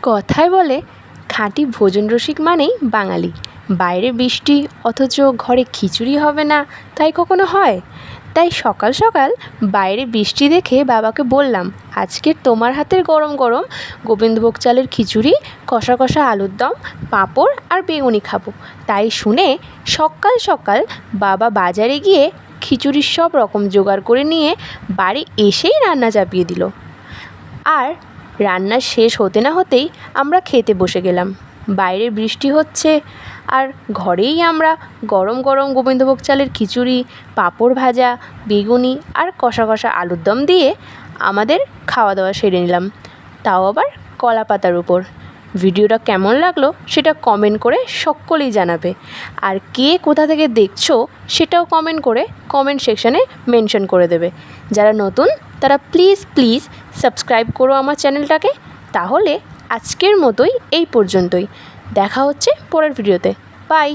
কথায় বলে খাঁটি ভোজন রসিক মানেই বাঙালি। বাইরে বৃষ্টি অথচ ঘরে খিচুড়ি হবে না, তাই কখনো হয়? তাই সকাল সকাল বাইরে বৃষ্টি দেখে বাবাকে বললাম, আজকে তোমার হাতের গরম গরম গোবিন্দভোগ চালের খিচুড়ি, কষা কষা আলুর দম, পাঁপড় আর বেগুনি খাবো। তাই শুনে সকাল সকাল বাবা বাজারে গিয়ে খিচুড়ির সব রকম জোগাড় করে নিয়ে বাড়ি এসেই রান্না চাপিয়ে দিল। আর রান্না শেষ হতে না হতেই আমরা খেতে বসে গেলাম। বাইরে বৃষ্টি হচ্ছে আর ঘরেই আমরা গরম গরম গোবিন্দভোগ চালের খিচুড়ি, পাঁপড় ভাজা, বেগুনি আর কষা কষা আলুর দম দিয়ে আমাদের খাওয়া দাওয়া সেরে নিলাম, তাও আবার কলা পাতার উপর। ভিডিওটা কেমন লাগলো সেটা কমেন্ট করে সকলেই জানাবে। আর কে কোথা থেকে দেখছো সেটাও কমেন্ট করে কমেন্ট সেকশানে মেনশন করে দেবে। যারা নতুন তারা প্লিজ সাবস্ক্রাইব করো আমার চ্যানেলটাকে। তাহলে আজকের মতোই এই পর্যন্তই, দেখা হচ্ছে পরের ভিডিওতে। বাই।